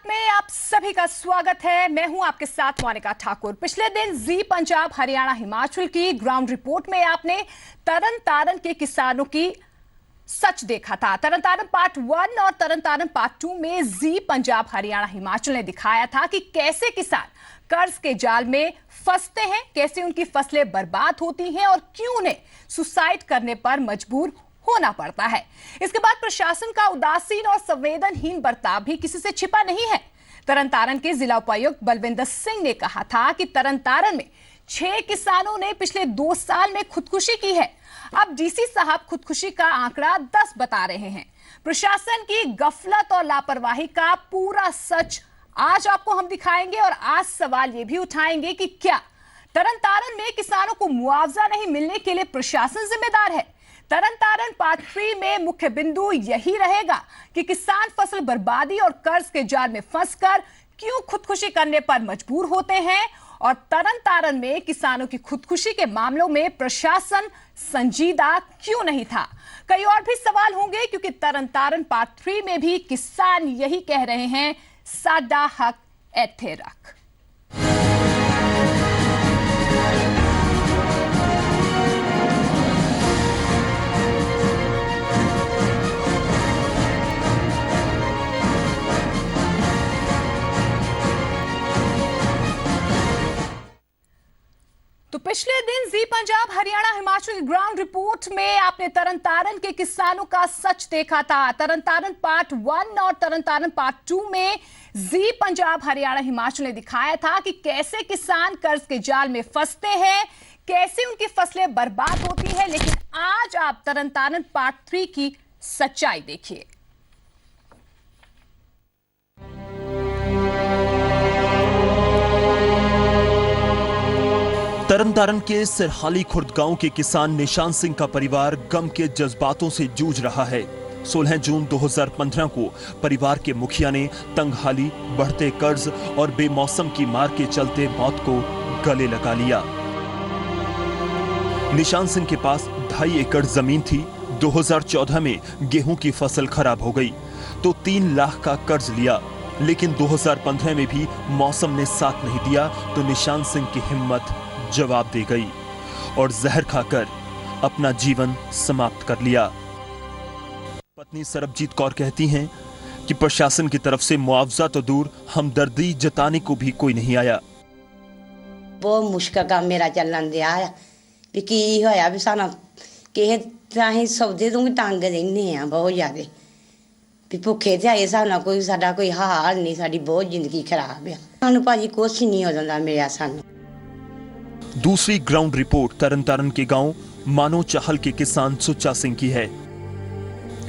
बात में आप सभी का स्वागत है। मैं हूं आपके साथ मोनिका ठाकुर। पिछले दिन जी पंजाब हरियाणा हिमाचल की ग्राउंड रिपोर्ट में आपने तरन तारण के किसानों की सच देखा था। तरन तारण पार्ट 1 और तरन तारण पार्ट 2 में जी पंजाब हरियाणा हिमाचल ने दिखाया था कि कैसे किसान कर्ज के जाल में फंसते हैं, कैसे उनकी फसलें बर्बाद होती हैं और क्यों उन्हें सुसाइड करने पर मजबूर होना पड़ता है। इसके बाद प्रशासन का उदासीन और संवेदनहीन बर्ताव भी किसी से छिपा नहीं है। तरन तारण के जिला उपायुक्त बलविंदर सिंह ने कहा था कि तरन तारण में 6 किसानों ने पिछले 2 साल में खुदकुशी की है। अब डीसी साहब खुदकुशी का आंकड़ा 10 बता रहे हैं। प्रशासन की गफलत और लापरवाही का पूरा सच आज आपको हम दिखाएंगे और आज सवाल ये भी उठाएंगे कि क्या तरन तारण में किसानों को मुआवजा नहीं मिलने के लिए प्रशासन जिम्मेदार है। तरन तारण पार्ट 3 में मुख्य बिंदु यही रहेगा कि किसान फसल बर्बादी और कर्ज के जाल में फंसकर क्यों खुदकुशी करने पर मजबूर होते हैं और तरन तारण में किसानों की खुदकुशी के मामलों में प्रशासन संजीदा क्यों नहीं था। कई और भी सवाल होंगे क्योंकि तरन तारण पार्ट 3 में भी किसान यही कह रहे हैं, साडा हक एथे रख। तो पिछले दिन जी पंजाब हरियाणा हिमाचल की ग्राउंड रिपोर्ट में आपने तरन तारण के किसानों का सच देखा था। तरन तारण पार्ट 1 और तरन तारण पार्ट 2 में जी पंजाब हरियाणा हिमाचल ने दिखाया था कि कैसे किसान कर्ज के जाल में फंसते हैं, कैसे उनकी फसलें बर्बाद होती है। लेकिन आज आप तरन तारण पार्ट 3 की सच्चाई देखिए। तरन तारण के सिरहाली खुर्द गांव के किसान निशान सिंह का परिवार गम के जज्बातों से जूझ रहा है। 16 जून 2015 को परिवार के मुखिया ने तंगहाली, बढ़ते कर्ज और बेमौसम की मार के चलते मौत को गले लगा लिया। निशान सिंह के पास 2.5 एकड़ जमीन थी। 2014 में गेहूं की फसल खराब हो गई तो 3 लाख का कर्ज लिया, लेकिन 2015 में भी मौसम ने साथ नहीं दिया तो निशान सिंह की हिम्मत जवाब दे गई और जहर खाकर अपना जीवन समाप्त कर लिया। पत्नी सरबजीत कौर कहती हैं कि प्रशासन की तरफ से मुआवजा तो दूर, हमदर्दी जताने को भी कोई नहीं आया। बहुत मुश्किल काम मेरा चलन दिया है भी की होया भी साना किहे ताही सौदे तो तंग रहने हैं बहुत ज्यादा भी भुखे ते आए साना कोई साडा कोई हाल नहीं, साडी बहुत जिंदगी खराब है। सानू भाजी कुछ नहीं हो जाता मेरा सानू। दूसरी ग्राउंड रिपोर्ट तरन तारण के गांव मानो चाहल के किसान सुच्चा सिंह की है।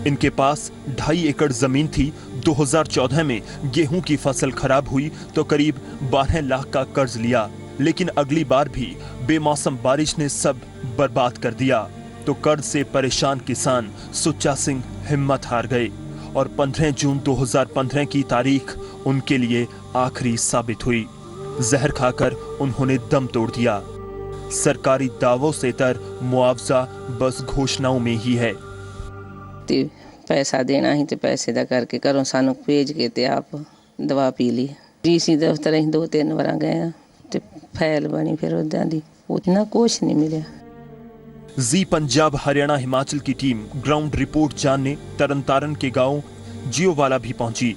इनके पास 2.5 एकड़ जमीन थी। 2014 में गेहूं की फसल खराब हुई तो करीब 12 लाख का कर्ज लिया, लेकिन अगली बार भी बेमौसम बारिश ने सब बर्बाद कर दिया तो कर्ज से परेशान किसान सुच्चा सिंह हिम्मत हार गए और 15 जून 2015 की तारीख उनके लिए आखिरी साबित हुई। जहर खाकर उन्होंने दम तोड़ दिया। सरकारी दावों से तर मुआवजा बस घोषणाओं में ही है। पैसा देना ही तो पैसे दा करके करो सानू भेज के ते आप दवा पी ली। डीसी दफ्तर ही 2-3 बार गए ते फाइल बनी फिर उदा दी उतना कुछ नहीं मिला। जी पंजाब हरियाणा हिमाचल की टीम ग्राउंड रिपोर्ट जानने तरन तारण के गांव जियोवाला भी पहुंची।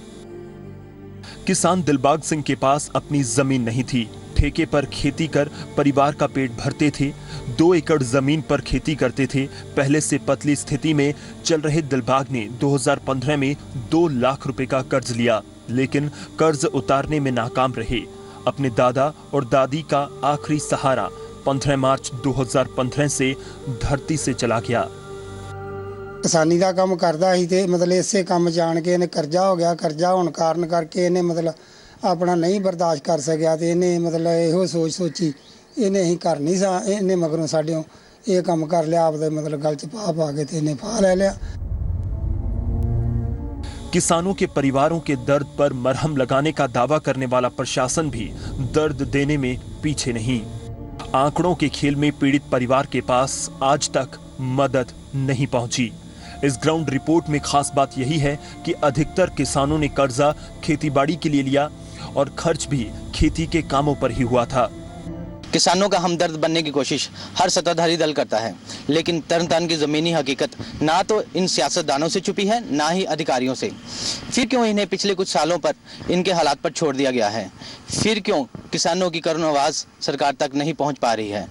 किसान दिलबाग सिंह के पास अपनी जमीन नहीं थी। ठेके पर खेती कर परिवार का पेट भरते थे। 2 एकड़ जमीन पर खेती करते थे। पहले से पतली स्थिति में चल रहे दिलबाग ने 2015 में 2 लाख रुपए का कर्ज लिया, लेकिन कर्ज उतारने में नाकाम रहे। अपने दादा और दादी का आखिरी सहारा 15 मार्च 2015 से धरती से चला गया। किसानी का काम करता ही थे, मतलब इसे काम जान के इन्हें कर्जा हो गया। कर्जा होने कारण करके इन्हें मतलब अपना नहीं बर्दाश्त कर सकिया तो इन्हें मतलब यो सोची इन्हें ही कर नहीं सा। इन्हें मगरों साढ़े ये काम कर लिया, आप मतलब गल च पा के तो इन्हें फा ले लिया। किसानों के परिवारों के दर्द पर मरहम लगाने का दावा करने वाला प्रशासन भी दर्द देने में पीछे नहीं। आंकड़ों के खेल में पीड़ित परिवार के पास आज तक मदद नहीं पहुंची। इस ग्राउंड रिपोर्ट में खास बात यही है कि अधिकतर किसानों ने कर्जा खेतीबाड़ी के लिए लिया और खर्च भी खेती के कामों पर ही हुआ था। किसानों का हमदर्द बनने की कोशिश हर सत्ताधारी दल करता है, लेकिन तरन-तारन की जमीनी हकीकत ना तो इन सियासतदानों से छुपी है, ना ही अधिकारियों से। फिर क्यों इन्हें पिछले कुछ सालों पर इनके हालात पर छोड़ दिया गया है? फिर क्यों किसानों की करुण आवाज सरकार तक नहीं पहुंच पा रही है?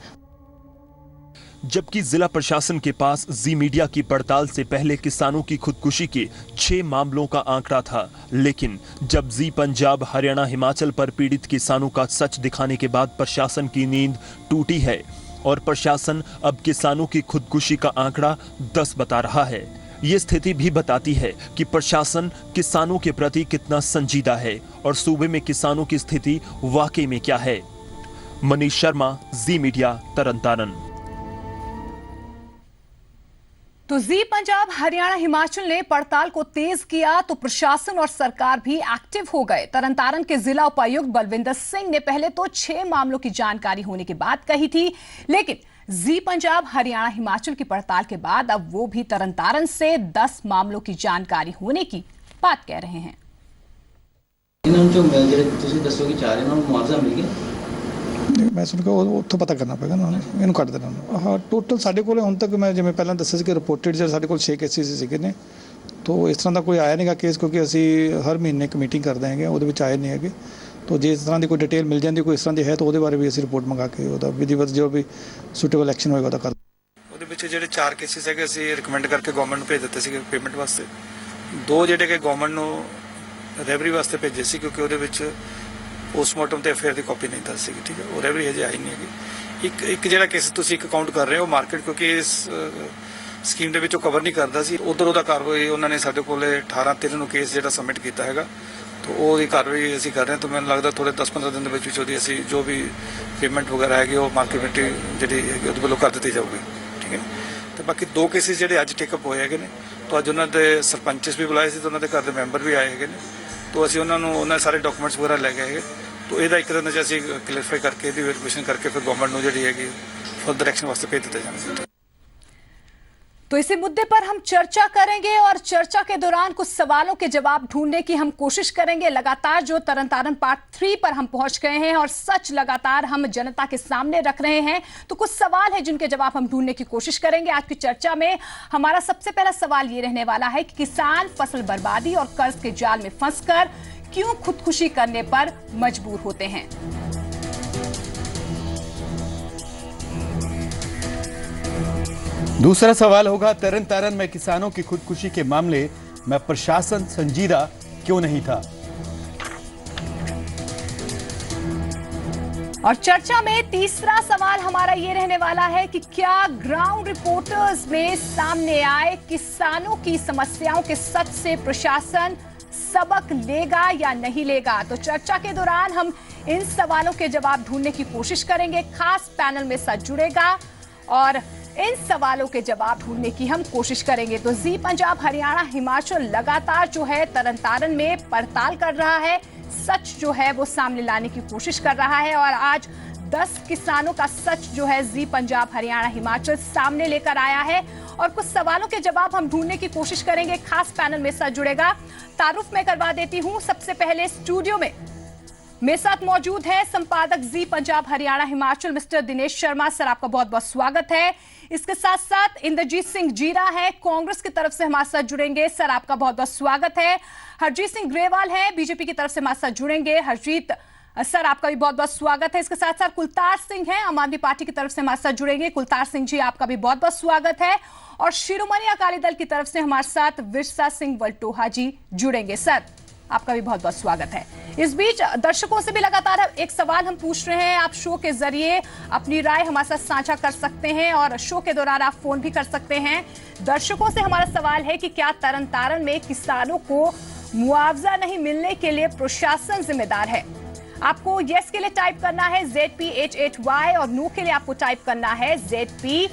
जबकि जिला प्रशासन के पास जी मीडिया की पड़ताल से पहले किसानों की खुदकुशी के 6 मामलों का आंकड़ा था, लेकिन जब जी पंजाब हरियाणा हिमाचल पर पीड़ित किसानों का सच दिखाने के बाद प्रशासन की नींद टूटी है और प्रशासन अब किसानों की खुदकुशी का आंकड़ा 10 बता रहा है। ये स्थिति भी बताती है कि प्रशासन किसानों के प्रति कितना संजीदा है और सूबे में किसानों की स्थिति वाकई में क्या है। मनीष शर्मा, जी मीडिया, तरन-तारन। तो जी पंजाब हरियाणा हिमाचल ने पड़ताल को तेज किया तो प्रशासन और सरकार भी एक्टिव हो गए। तरन-तारन के जिला उपायुक्त बलविंदर सिंह ने पहले तो 6 मामलों की जानकारी होने की बात कही थी, लेकिन जी पंजाब हरियाणा हिमाचल की पड़ताल के बाद अब वो भी तरन-तारन से 10 मामलों की जानकारी होने की बात कह रहे हैं। मैं सुन के ਉੱਥੋਂ ਪਤਾ ਕਰਨਾ ਪਏਗਾ ਨਾ, ਇਹਨੂੰ ਕੱਢ ਦੇਣਾ। ਹਾਂ, ਟੋਟਲ ਸਾਡੇ ਕੋਲੇ ਹੁਣ ਤੱਕ ਮੈਂ ਜਿਵੇਂ ਪਹਿਲਾਂ ਦੱਸਿਆ ਸੀ ਕਿ ਰਿਪੋਰਟਡ ਜਿਹੜੇ ਸਾਡੇ ਕੋਲ 6 ਕੇਸਿਸ ਸੀਗੇ ਨੇ, तो ਇਸ ਤਰ੍ਹਾਂ ਦਾ ਕੋਈ ਆਇਆ ਨਹੀਂਗਾ ਕੇਸ, ਕਿਉਂਕਿ ਅਸੀਂ ਹਰ ਮਹੀਨੇ ਇੱਕ ਮੀਟਿੰਗ ਕਰਦੇ ਹੈਗੇ, ਉਹਦੇ ਵਿੱਚ ਆਏ ਨਹੀਂ ਹੈਗੇ। तो ਜੇ ਇਸ ਤਰ੍ਹਾਂ ਦੀ ਕੋਈ ਡਿਟੇਲ ਮਿਲ ਜਾਂਦੀ ਕੋਈ ਇਸ ਤਰ੍ਹਾਂ ਦੀ ਹੈ ਤਾਂ ਉਹਦੇ ਬਾਰੇ ਵੀ ਅਸੀਂ ਰਿਪੋਰਟ ਮੰਗਾ ਕੇ ਉਹਦਾ ਵਿਧੀਵਤ ਜੋ ਵੀ ਸੂਟੇਬਲ ਐਕਸ਼ਨ ਹੋਏਗਾ ਉਹਦਾ ਕਰ। ਉਹਦੇ ਵਿੱਚ ਜਿਹੜੇ 4 ਕੇਸਿਸ ਹੈਗੇ ਅਸੀਂ ਰਿਕਮੈਂਡ ਕਰਕੇ ਗਵਰਨਮੈਂਟ ਨੂੰ ਭੇਜ ਦਿੱਤੇ ਸੀਗੇ ਪੇਮੈਂਟ ਵਾਸਤੇ। 2 ਜਿਹੜੇ ਕਿ ਗਵਰਨਮੈਂਟ ਨੂੰ ਰੈਵਰੀ ਵਾਸਤੇ ਭੇਜੇ ਸੀ, ਕਿਉਂਕਿ ਉਹਦੇ ਵਿੱਚ पोस्टमार्टम ਤੇ ਅਫੇਅਰ ਦੀ ਕਾਪੀ ਨਹੀਂ ਦੱਸ ਸੀਗੀ, ਠੀਕ ਹੈ, ਉਹ ਰੈਵਰੀ ਹਜੇ ਆਈ ਨਹੀਂ ਹੈਗੀ। ਇੱਕ ਜਿਹੜਾ ਕੇਸ ਤੁਸੀਂ ਇੱਕ ਕਾਊਂਟ ਕਰ ਰਹੇ ਹੋ ਮਾਰਕੀਟ, ਕਿਉਂਕਿ ਇਸ ਸਕੀਮ ਦੇ ਵਿੱਚ ਉਹ ਕਵਰ ਨਹੀਂ ਕਰਦਾ ਸੀ, ਉਧਰ ਉਹਦਾ ਕਾਰਵਾਈ ਉਹਨਾਂ ਨੇ ਸਾਡੇ ਕੋਲੇ 18/3 ਨੂੰ ਕੇਸ ਜਿਹੜਾ ਸਬਮਿਟ ਕੀਤਾ ਹੈਗਾ, तो ਉਹਦੀ ਕਾਰਵਾਈ ਅਸੀਂ ਕਰ ਰਹੇ ਹਾਂ। ਤਾਂ ਮੈਨੂੰ ਲੱਗਦਾ ਥੋੜੇ 10-15 ਦਿਨ ਦੇ ਵਿੱਚ ਉਹਦੀ ਅਸੀਂ ਜੋ ਵੀ ਪੇਮੈਂਟ ਵਗੈਰਾ ਹੈਗੀ ਉਹ ਮਾਰਕੀਟ ਜਿਹੜੀ ਹੈਗੀ ਉਹਦੇ ਵੱਲੋਂ ਕਰ ਦਿੱਤੀ ਜਾਊਗੀ, ਠੀਕ ਹੈ। ਤੇ ਬਾਕੀ 2 ਕੇਸਿਸ ਜਿਹੜੇ ਅੱਜ ਟੇਕਅਪ ਹੋਏ ਹੈਗੇ ਨੇ, ਤਾਂ ਅੱਜ ਉਹਨਾਂ ਦੇ ਸਰਪੰਚਸ ਵੀ ਬੁਲਾਏ ਸੀ ਤੇ ਉਹਨਾਂ ਦੇ ਘਰ ਦੇ ਮੈਂਬਰ ਵੀ ਆਏ ਹੈਗੇ ਨੇ, तो ਅਸੀਂ ਉਹਨਾਂ ਨੂੰ ਉਹਨਾਂ ਸਾਰੇ ਡਾਕੂਮੈਂਟਸ ਵਗੈਰਾ ਲੈ ਗਏ ਹੈਗੇ। तो ਇਹਦਾ ਇੱਕ ਦਿਨ ਅਸੀਂ ਕਲੀਅਰਫਾਈ ਕਰਕੇ ਇਹਦੀ ਵੈਰੀਫਿਕੇਸ਼ਨ ਕਰਕੇ ਫਿਰ ਗਵਰਨਮੈਂਟ ਨੂੰ ਜਿਹੜੀ ਹੈਗੀ ਫਰਦਰ ਐਕਸ਼ਨ ਵਾਸਤੇ ਭੇਜ ਦਿੱਤੇ ਜਾਣਗੇ। तो इसी मुद्दे पर हम चर्चा करेंगे और चर्चा के दौरान कुछ सवालों के जवाब ढूंढने की हम कोशिश करेंगे। लगातार जो तरन-तारन पार्ट 3 पर हम पहुंच गए हैं और सच लगातार हम जनता के सामने रख रहे हैं, तो कुछ सवाल है जिनके जवाब हम ढूंढने की कोशिश करेंगे। आज की चर्चा में हमारा सबसे पहला सवाल ये रहने वाला है कि किसान फसल बर्बादी और कर्ज के जाल में फंसकर क्यों खुदकुशी करने पर मजबूर होते हैं। दूसरा सवाल होगा, तरन-तारन में किसानों की खुदकुशी के मामले में प्रशासन संजीदा क्यों नहीं था। और चर्चा में तीसरा सवाल हमारा ये रहने वाला है कि क्या ग्राउंड रिपोर्टर्स में सामने आए किसानों की समस्याओं के सच से प्रशासन सबक लेगा या नहीं लेगा। तो चर्चा के दौरान हम इन सवालों के जवाब ढूंढने की कोशिश करेंगे। खास पैनल में साथ जुड़ेगा और इन सवालों के जवाब ढूंढने की हम कोशिश करेंगे। तो जी पंजाब हरियाणा हिमाचल लगातार जो है तरन-तारन में पड़ताल कर रहा है, सच जो है वो सामने लाने की कोशिश कर रहा है और आज 10 किसानों का सच जो है जी पंजाब हरियाणा हिमाचल सामने लेकर आया है और कुछ सवालों के जवाब हम ढूंढने की कोशिश करेंगे। खास पैनल में साथ जुड़ेगा। तारुफ मैं करवा देती हूं। सबसे पहले स्टूडियो में मेरे साथ मौजूद है संपादक जी पंजाब हरियाणा हिमाचल मिस्टर दिनेश शर्मा। सर आपका बहुत बहुत स्वागत है। इसके साथ साथ इंद्रजीत सिंह जीरा है, कांग्रेस की तरफ से हमारे साथ जुड़ेंगे। सर आपका बहुत बहुत स्वागत है। हरजीत सिंह ग्रेवाल है, बीजेपी की तरफ से हमारे साथ जुड़ेंगे। हरजीत सर आपका भी बहुत बहुत स्वागत है। इसके साथ साथ कुलतार सिंह है, आम आदमी पार्टी की तरफ से हमारे साथ जुड़ेंगे। कुलतार सिंह जी आपका भी बहुत बहुत स्वागत है। और शिरोमणि अकाली दल की तरफ से हमारे साथ विरसा सिंह वल्टोहा जी जुड़ेंगे। सर आपका भी बहुत बहुत स्वागत है। इस बीच दर्शकों से भी लगातार एक सवाल हम पूछ रहे हैं, आप शो के जरिए अपनी राय हमारे साथ साझा कर सकते हैं और शो के दौरान आप फोन भी कर सकते हैं। दर्शकों से हमारा सवाल है कि क्या तरन-तारन में किसानों को मुआवजा नहीं मिलने के लिए प्रशासन जिम्मेदार है। आपको यस के लिए टाइप करना है ZPHHY और नो के लिए आपको टाइप करना है ZPHH_N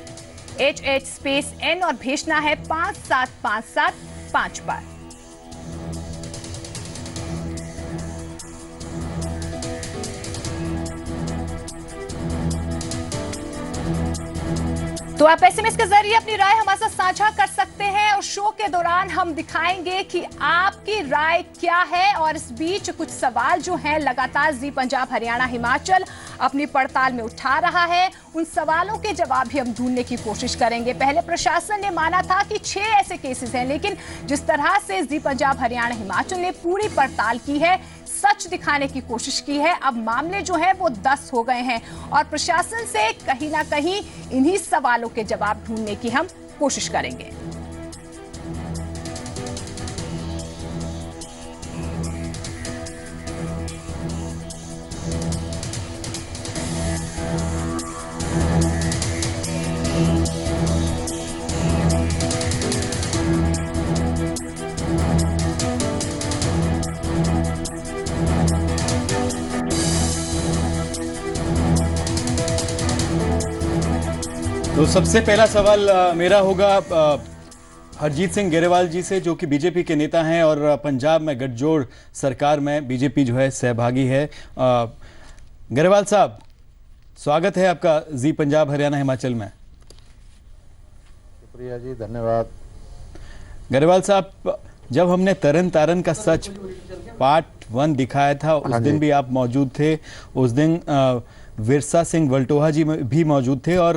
और भेजना है 57575 पर। तो आप एसएमएस के जरिए अपनी राय हमारे साथ साझा कर सकते हैं और शो के दौरान हम दिखाएंगे कि आपकी राय क्या है। और इस बीच कुछ सवाल जो हैं लगातार जी पंजाब हरियाणा हिमाचल अपनी पड़ताल में उठा रहा है, उन सवालों के जवाब भी हम ढूंढने की कोशिश करेंगे। पहले प्रशासन ने माना था कि 6 ऐसे केसेस हैं, लेकिन जिस तरह से जी पंजाब हरियाणा हिमाचल ने पूरी पड़ताल की है, सच दिखाने की कोशिश की है, अब मामले जो हैं वो 10 हो गए हैं और प्रशासन से कहीं ना कहीं इन्हीं सवालों के जवाब ढूंढने की हम कोशिश करेंगे। तो सबसे पहला सवाल मेरा होगा हरजीत सिंह ग्रेवाल जी से, जो कि बीजेपी के नेता हैं और पंजाब में गठजोड़ सरकार में बीजेपी जो है सहभागी है। ग्रेवाल साहब, स्वागत है आपका जी पंजाब हरियाणा हिमाचल में। शुक्रिया जी, धन्यवाद। ग्रेवाल साहब, जब हमने तरन तारन का सच पार्ट 1 दिखाया था, उस दिन भी आप मौजूद थे। उस दिन विरसा सिंह वल्टोहा जी भी मौजूद थे और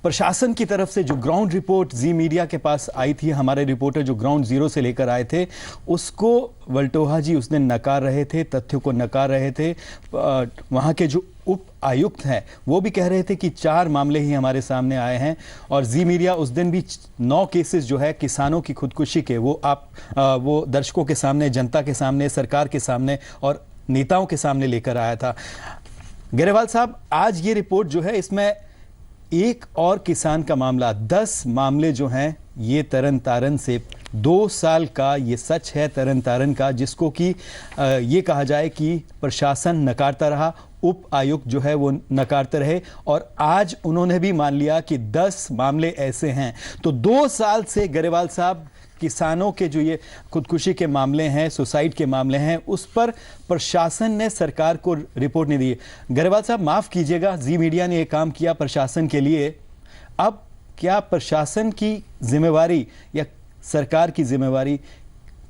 प्रशासन की तरफ से जो ग्राउंड रिपोर्ट जी मीडिया के पास आई थी, हमारे रिपोर्टर जो ग्राउंड जीरो से लेकर आए थे, उसको वल्टोहा जी उस दिन नकार रहे थे, तथ्यों को नकार रहे थे। वहाँ के जो उप आयुक्त हैं वो भी कह रहे थे कि 4 मामले ही हमारे सामने आए हैं और जी मीडिया उस दिन भी 9 केसेस जो है किसानों की खुदकुशी के वो दर्शकों के सामने, जनता के सामने, सरकार के सामने और नेताओं के सामने लेकर आया था। ग्रेवाल साहब, आज ये रिपोर्ट जो है, इसमें एक और किसान का मामला, 10 मामले जो हैं ये तरन तारन से 2 साल का ये सच है तरन तारन का, जिसको कि ये कहा जाए कि प्रशासन नकारता रहा, उप आयुक्त जो है वो नकारते रहे और आज उन्होंने भी मान लिया कि 10 मामले ऐसे हैं। तो 2 साल से ग्रेवाल साहब किसानों के जो ये खुदकुशी के मामले हैं, सुसाइड के मामले हैं, उस पर प्रशासन ने सरकार को रिपोर्ट नहीं दी। ग्रेवाल साहब, माफ कीजिएगा, जी मीडिया ने ये काम किया प्रशासन के लिए। अब क्या प्रशासन की जिम्मेवारी या सरकार की जिम्मेवारी,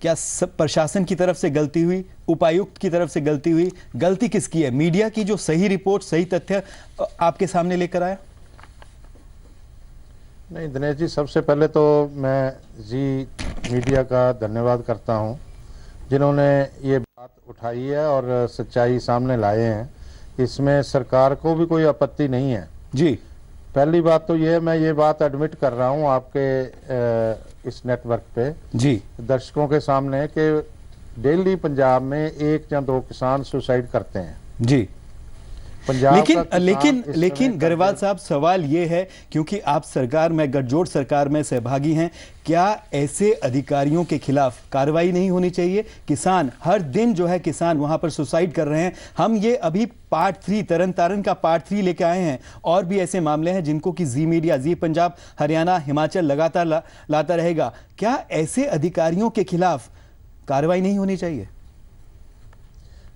क्या प्रशासन की तरफ से गलती हुई, उपायुक्त की तरफ से गलती हुई? गलती किसकी है? मीडिया की जो सही रिपोर्ट, सही तथ्य आपके सामने लेकर आया? नहीं दिनेश जी, सबसे पहले तो मैं जी मीडिया का धन्यवाद करता हूं, जिन्होंने ये बात उठाई है और सच्चाई सामने लाए हैं। इसमें सरकार को भी कोई आपत्ति नहीं है जी। पहली बात तो ये, मैं ये बात एडमिट कर रहा हूं आपके इस नेटवर्क पे जी, दर्शकों के सामने, कि डेली पंजाब में 1 या 2 किसान सुसाइड करते हैं जी। लेकिन ग्रेवाल साहब, सवाल ये है, क्योंकि आप सरकार में, गठजोड़ सरकार में सहभागी हैं, क्या ऐसे अधिकारियों के खिलाफ कार्रवाई नहीं होनी चाहिए? किसान हर दिन जो है, किसान वहां पर सुसाइड कर रहे हैं। हम ये अभी पार्ट 3, तरन तारन का पार्ट 3 लेके आए हैं और भी ऐसे मामले हैं जिनको कि जी मीडिया, जी पंजाब हरियाणा हिमाचल लगातार लाता रहेगा। क्या ऐसे अधिकारियों के खिलाफ कार्रवाई नहीं होनी चाहिए?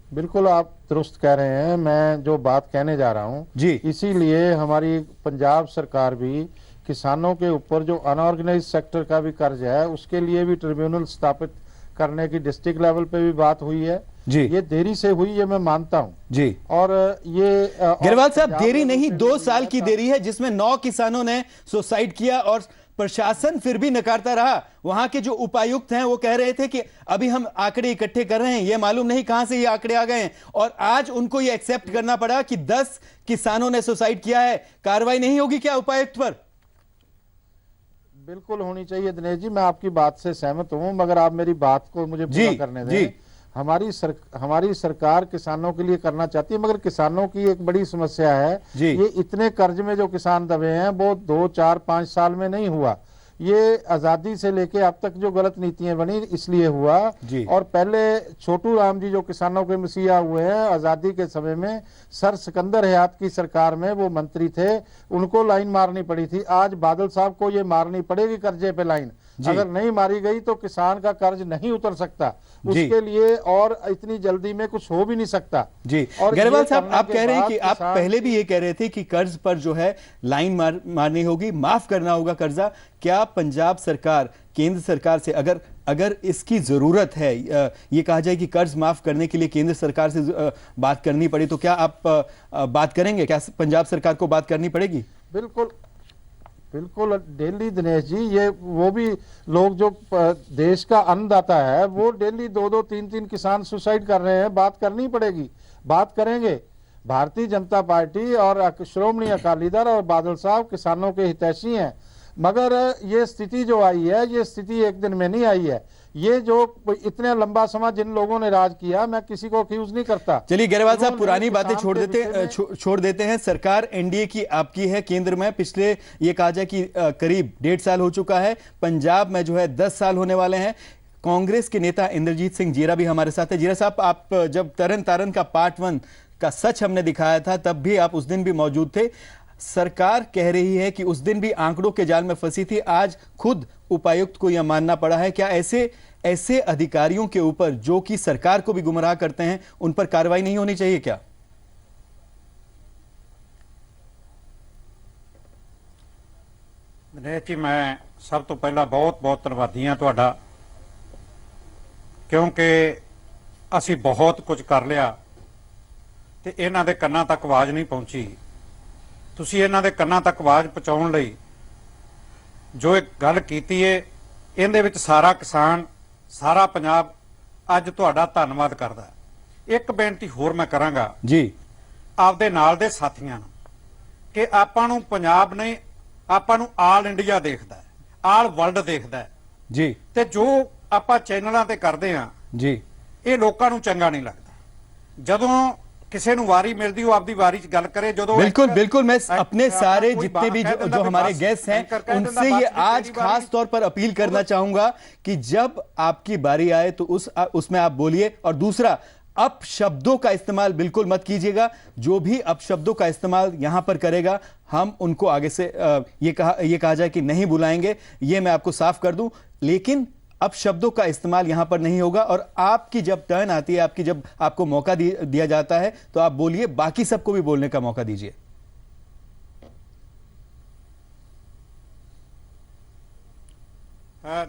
बिल्कुल, आप दुरुस्त कह रहे हैं। मैं जो बात कहने जा रहा हूं जी, इसीलिए हमारी पंजाब सरकार भी किसानों के ऊपर जो अनऑर्गेनाइज सेक्टर का भी कर्ज है, उसके लिए भी ट्रिब्यूनल स्थापित करने की डिस्ट्रिक्ट लेवल पे भी बात हुई है जी। ये देरी से हुई, ये मैं मानता हूं जी। और ये ग्रेवाल साहब, देरी नहीं, 2 साल की देरी है, जिसमें 9 किसानों ने सुसाइड किया और प्रशासन फिर भी नकारता रहा। वहां के जो उपायुक्त हैं वो कह रहे थे कि अभी हम आंकड़े इकट्ठे कर रहे हैं, ये मालूम नहीं कहां से ये आंकड़े आ गए हैं, और आज उनको ये एक्सेप्ट करना पड़ा कि 10 किसानों ने सुसाइड किया है। कार्रवाई नहीं होगी क्या उपायुक्त पर? बिल्कुल होनी चाहिए दिनेश जी, मैं आपकी बात से सहमत हूं, मगर आप मेरी बात को मुझे पूरा करने दें। हमारी सरकार किसानों के लिए करना चाहती है, मगर किसानों की एक बड़ी समस्या है, ये इतने कर्ज में जो किसान दबे हैं वो 2, 4, 5 साल में नहीं हुआ। ये आजादी से लेके अब तक जो गलत नीतियां बनी इसलिए हुआ। और पहले छोटू राम जी जो किसानों के मसीहा हुए हैं, आजादी के समय में सर सिकंदर हयात की सरकार में वो मंत्री थे, उनको लाइन मारनी पड़ी थी। आज बादल साहब को ये मारनी पड़ेगी कर्जे पे लाइन, अगर नहीं मारी गई तो किसान का कर्ज नहीं उतर सकता, उसके लिए और इतनी जल्दी में कुछ हो भी नहीं सकता जी। और गरेवाल साहब, आप कह रहे हैं कि आप पहले भी ये कह रहे थे कि कर्ज पर जो है लाइन मारनी होगी, माफ करना होगा कर्जा। क्या पंजाब सरकार केंद्र सरकार से अगर इसकी जरूरत है, ये कहा जाए कि कर्ज माफ करने के लिए केंद्र सरकार से बात करनी पड़ी, तो क्या आप बात करेंगे? क्या पंजाब सरकार को बात करनी पड़ेगी? बिल्कुल बिल्कुल डेली दिनेश जी, ये वो भी लोग जो देश का अन्नदाता है वो डेली 2-2, 3-3 किसान सुसाइड कर रहे हैं। बात करनी पड़ेगी, बात करेंगे। भारतीय जनता पार्टी और श्रोमणी अकाली दल और बादल साहब किसानों के हितैषी हैं, मगर ये स्थिति जो आई है, ये स्थिति एक दिन में नहीं आई है। ये जो इतने लंबा समय जिन लोगों ने राज किया, मैं किसी को अक्यूज नहीं करता। चलिए गरेवाल साहब, पुरानी बातें छोड़ देते हैं। सरकार एनडीए की आपकी है केंद्र में, पिछले ये कहा जाए कि करीब 1.5 साल हो चुका है। पंजाब में जो है 10 साल होने वाले हैं। कांग्रेस के नेता इंद्रजीत सिंह जीरा भी हमारे साथ है। जीरा साहब, आप जब तरन तारन का पार्ट 1 का सच हमने दिखाया था, तब भी आप उस दिन भी मौजूद थे। सरकार कह रही है कि उस दिन भी आंकड़ों के जाल में फंसी थी, आज खुद उपायुक्त को यह मानना पड़ा है। क्या ऐसे अधिकारियों के ऊपर जो कि सरकार को भी गुमराह करते हैं, उन पर कार्रवाई नहीं होनी चाहिए क्या? दिनेश जी, मैं सब तो पहला बहुत बहुत धन्यवादी हाँ तुहाडा, क्योंकि असी बहुत कुछ कर लिया ते इन्हां दे कन्नां तक आवाज नहीं पहुंची। तुसीं इन्हां दे कन्नां तक आवाज पहुंचाउण लई जो एक गल कीती है, इहदे विच सारा किसान, सारा पंजाब अज तुहाडा धन्नवाद करदा है। एक बेनती होर मैं करांगा जी आपदे नाल दे साथियां नूं कि आपां नूं पंजाब ने आपां नूं आल इंडिया देखदा है, आल वर्ल्ड देखदा है जी, ते जो आपां चैनलां ते करदे हां जी, ਇਹ ਲੋਕਾਂ ਨੂੰ ਚੰਗਾ ਨਹੀਂ ਲੱਗਦਾ। ਜਦੋਂ ਕਿਸੇ ਨੂੰ ਵਾਰੀ ਮਿਲਦੀ ਉਹ ਆਪਦੀ ਵਾਰੀ 'ਚ ਗੱਲ करे। ਜਦੋਂ बिल्कुल मैं अपने सारे जितने भी जो हमारे गेस्ट हैं उनसे ये आज खास तौर पर अपील करना चाहूंगा कि जब आपकी बारी आए तो उसमें आप बोलिए। और दूसरा, अपशब्दों का इस्तेमाल बिल्कुल मत कीजिएगा। जो भी अपशब्दों का इस्तेमाल यहां पर करेगा, हम उनको आगे से ये कहा जाए कि नहीं बुलाएंगे, ये मैं आपको साफ कर दूं। लेकिन अब शब्दों का इस्तेमाल यहां पर नहीं होगा। और आपकी जब टर्न आती है, जब आपको मौका दिया जाता है, तो आप बोलिए, बाकी सबको भी बोलने का मौका दीजिए।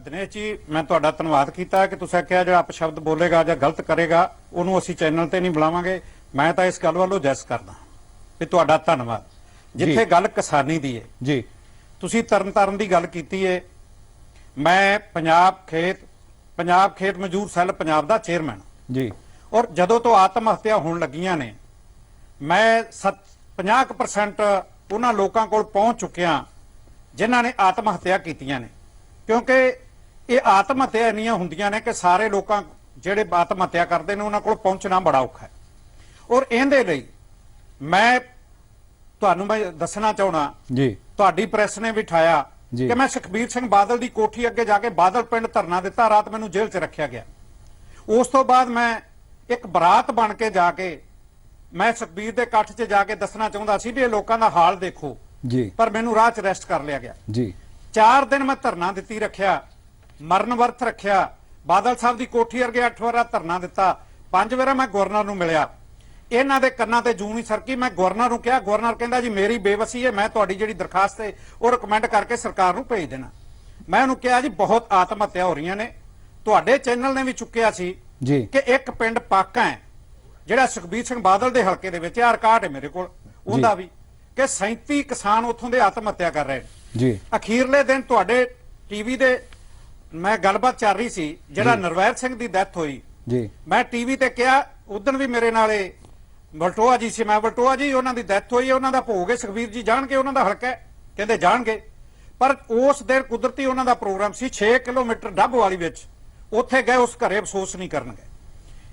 दिनेश जी, मैं तुहाडा धन्नवाद कीता कि तुसीं आखिआ ਜਿਹੜਾ अपशब्द बोलेगा ਜਾਂ गलत करेगा ਉਹਨੂੰ ਅਸੀਂ ਚੈਨਲ ਤੇ ਨਹੀਂ ਬੁਲਾਵਾਂਗੇ। ਮੈਂ ਤਾਂ ਇਸ ਗੱਲ ਵੱਲੋਂ ਜੈਸ ਕਰਦਾ ਵੀ ਤੁਹਾਡਾ ਧੰਨਵਾਦ। ਜਿੱਥੇ ਗੱਲ ਕਿਸਾਨੀ ਦੀ ਹੈ ਜੀ, ਤੁਸੀਂ ਤਰਨਤਾਰਨ ਦੀ ਗੱਲ ਕੀਤੀ ਹੈ। मैं पंजाब खेत मजदूर सैल पंजाब का चेयरमैन जी, और जदों तो आत्म हत्या होने लगियां ने, मैं 50% उन्हां लोकां कोल पहुंच चुकिया जिन्हां ने आत्म हत्या कीतियां ने। क्योंकि ये आत्म हत्या इन्नियां हुंदियां ने कि सारे लोकां जिहड़े आत्म हत्या करते हैं उन्हां कोल पहुंचना बड़ा औखा है। और इहदे लई मैं तुहानूं मैं दसना चाहुंदा जी, तुहाडी प्रेस ने बिठाया कि मैं सुखबीर सिंह बादल की कोठी अगे जाके बादल पिंड धरना दिता, रात मैनू जेल च रखा गया। उस तो बाद मैं एक बरात बन के जाके मैं सुखबीर के कट्ठ च जाके दसना चाहता सी भी लोगों का हाल देखो जी, पर मैनू राह च अरेस्ट कर लिया गया जी। 4 दिन मैं धरना दिती रखिया, मरण वर्थ रखिया, बादल साहब की कोठी अगे 8 वार धरना दिता, 5 वार मैं गवर्नर नूं मिलिया। इन्हां दे कन्नां ते जूं नहीं सरकी। मैं गवर्नर नूं कहा, गवर्नर कहंदा जी मेरी बेवसी है, मैं तुहाडी जिहड़ी दरखास्त है वो रिकमेंड करके सरकार नूं भेज देना। मैं उहनूं कहा जी बहुत आत्म हत्या हो रही ने, तुहाडे चैनल ने भी चुक्किया सी कि एक पिंड पाका है जिहड़ा सुखबीर सिंह बादल दे हलके दे विच, रिकार्ड है मेरे कोल उहदा भी, कि 37 किसान उत्थों दे आत्म हत्या कर रहे जी। अखीरले दिन तुहाडे टीवी दे मैं गलबात चल रही सी, जिहड़ा नरवैर सिंह दी डेथ होई जी, मैं टीवी ते कहा, उदण भी मेरे नाले वलटोआ जी से, मैं वलटोआ जी उन्हों की डेथ हुई है, उन्होंने भोग है, सुखबीर जी जाणगे, उन्होंने हल्का कहते जाणगे। पर उस दिन कुदरती उन्होंने प्रोग्राम सी 6 किलोमीटर डब वाली विच, उत्थे गए, उस घरे अफसोस नहीं करनगे।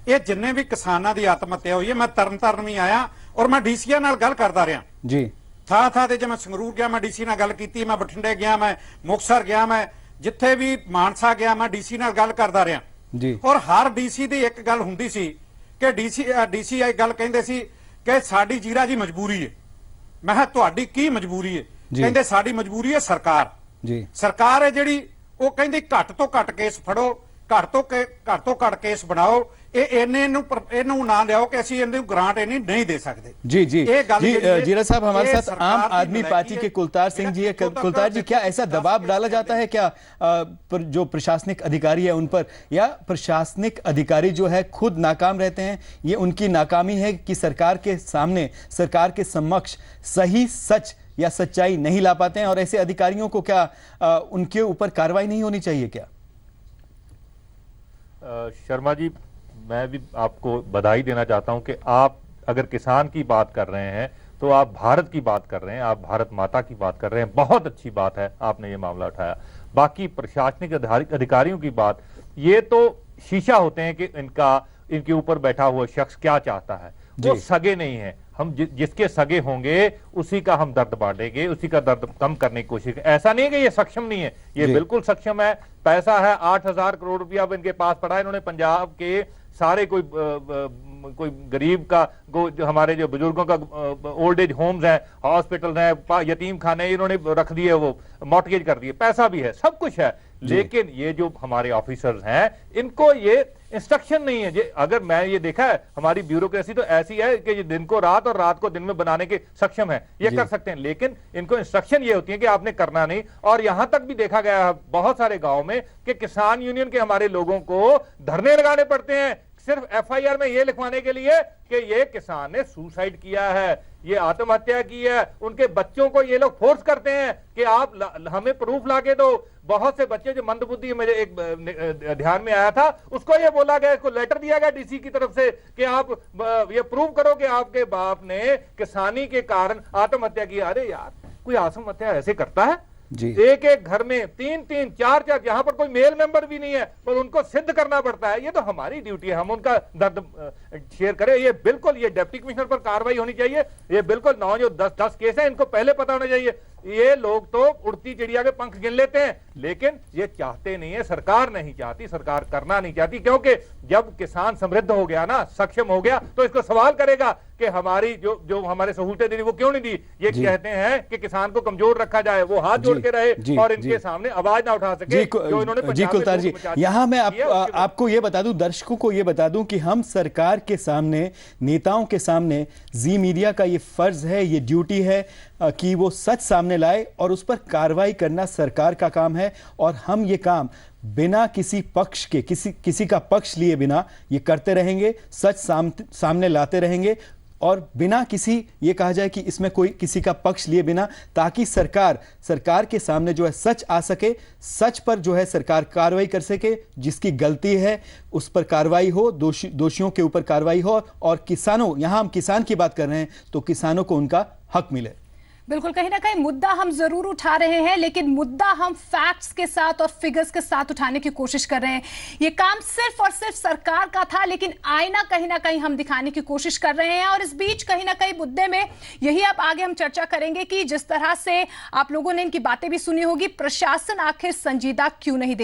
ये जिन्ने भी किसानों की आत्म हत्या हुई है, मैं तरनताਰਨ भी आया और मैं डीसीआर नाल गल करदा रहा जी। थां ते जे मैं संगरूर गया मैं डीसी नाल गल कीती, मैं बठिंडे गया, मैं मुक्तसर गया, मैं जिथे भी मानसा गया मैं डीसी नाल गल करदा रहा जी। और हर डीसी की एक गल हुंदी सी कि डीसी आई गल कहंदे सी कि साडी जीरा जी मजबूरी है। मैं तुहाडी की मजबूरी है? कहंदे साडी मजबूरी है सरकार जी, सरकार है जिहड़ी ਉਹ ਕਹਿੰਦੀ ਘੱਟ ਤੋਂ ਘੱਟ ਕੇਸ ਫੜੋ, ਘੱਟ ਤੋਂ ਘੱਟ ਕੇਸ ਬਣਾਓ, ਇਹਨੂੰ ਨਾ ਲਿਆਓ कि ਅਸੀਂ ਇਹਨੂੰ ग्रांट नहीं दे सकते। जी जी जी जीरा साहब, हमारे साथ आम आदमी पार्टी के कुलतार सिंह जी है। कुलतार जी, क्या ऐसा दबाव डाला जाता है क्या जो प्रशासनिक अधिकारी है उन पर, या प्रशासनिक अधिकारी जो है खुद नाकाम रहते हैं? ये उनकी नाकामी है कि सरकार के सामने, सरकार के समक्ष सही सच या सच्चाई नहीं ला पाते हैं, और ऐसे अधिकारियों को क्या उनके ऊपर कार्रवाई नहीं होनी चाहिए क्या? शर्मा जी, मैं भी आपको बधाई देना चाहता हूं कि आप अगर किसान की बात कर रहे हैं तो आप भारत की बात कर रहे हैं, आप भारत माता की बात कर रहे हैं। बहुत अच्छी बात है, आपने ये मामला उठाया। बाकी प्रशासनिक अधिकारियों की बात, ये तो शीशा होते हैं कि इनके ऊपर बैठा हुआ शख्स क्या चाहता है। वो सगे नहीं है, हम जिसके सगे होंगे उसी का हम दर्द बांटेंगे, उसी का दर्द कम करने की कोशिश। ऐसा नहीं है कि ये सक्षम नहीं है, ये बिल्कुल सक्षम है। पैसा है, 8,000 करोड़ रुपया अब इनके पास पड़ा है। इन्होंने पंजाब के सारे कोई गरीब का, जो हमारे जो बुजुर्गों का ओल्ड एज होम्स हैं, हॉस्पिटल हैं, यतीम खाने, इन्होंने रख दिए, वो मॉर्टगेज कर दिए। पैसा भी है, सब कुछ है, लेकिन ये जो हमारे ऑफिसर्स हैं इनको ये इंस्ट्रक्शन नहीं है। अगर मैं ये देखा है, हमारी ब्यूरोक्रेसी तो ऐसी है कि ये दिन को रात और रात को दिन में बनाने के सक्षम है, ये कर सकते हैं, लेकिन इनको इंस्ट्रक्शन ये होती है कि आपने करना नहीं। और यहां तक भी देखा गया है बहुत सारे गांव में कि किसान यूनियन के हमारे लोगों को धरने लगाने पड़ते हैं सिर्फ एफआईआर में ये लिखवाने के लिए कि ये किसान ने सुसाइड किया है, ये आत्महत्या की है। उनके बच्चों को ये लोग फोर्स करते हैं कि आप हमें प्रूफ लाके दो। बहुत से बच्चे जो मंदबुद्धि, मेरे एक ध्यान में आया था, उसको ये बोला गया, इसको लेटर दिया गया डीसी की तरफ से कि आप ये प्रूव करो कि आपके बाप ने किसानी के कारण आत्महत्या की। अरे यार, कोई आत्महत्या ऐसे करता है? एक एक घर में 3-3, 4-4, जहां पर कोई मेल मेंबर भी नहीं है, पर उनको सिद्ध करना पड़ता है। ये तो हमारी ड्यूटी है, हम उनका दर्द शेयर करें। ये बिल्कुल, ये डिप्टी कमिश्नर पर कार्रवाई होनी चाहिए। ये बिल्कुल 9 जो 10 केस है, इनको पहले पता होना चाहिए। ये लोग तो उड़ती चिड़िया के पंख गिन लेते हैं, लेकिन ये चाहते नहीं है, सरकार नहीं चाहती, सरकार करना नहीं चाहती, क्योंकि जब किसान समृद्ध हो गया ना, सक्षम हो गया, तो इसको सवाल करेगा कि हमारी जो हमारे सहूलतें दी वो क्यों नहीं दी। ये कहते हैं कि किसान को कमजोर रखा जाए, वो हाथ जोड़ के रहे और इनके सामने आवाज ना उठा सके। जो इन्होंने जी कुलतार जी, यहां मैं आपको ये बता दूं, दर्शकों को ये बता दूं कि हम सरकार के सामने, नेताओं के सामने, जी मीडिया का ये फर्ज है, ये ड्यूटी है कि वो सच सामने लाए और उस पर कार्रवाई करना सरकार का काम है। और हम ये काम बिना किसी पक्ष के, किसी का पक्ष लिए बिना ये करते रहेंगे, सच सामने लाते रहेंगे, और बिना किसी, ये कहा जाए कि इसमें कोई किसी का पक्ष लिए बिना, ताकि सरकार के सामने जो है सच आ सके, सच पर जो है सरकार कार्रवाई कर सके, जिसकी गलती है उस पर कार्रवाई हो, दोषियों के ऊपर कार्रवाई हो, और किसानों, यहां हम किसान की बात कर रहे हैं, तो किसानों को उनका हक मिले। बिल्कुल, कहीं ना कहीं मुद्दा हम जरूर उठा रहे हैं, लेकिन मुद्दा हम फैक्ट्स के साथ और फिगर्स के साथ उठाने की कोशिश कर रहे हैं। ये काम सिर्फ और सिर्फ सरकार का था, लेकिन आईना कहीं ना कहीं हम दिखाने की कोशिश कर रहे हैं। और इस बीच कहीं ना कहीं मुद्दे में यही अब आगे हम चर्चा करेंगे कि जिस तरह से आप लोगों ने इनकी बातें भी सुनी होगी, प्रशासन आखिर संजीदा क्यों नहीं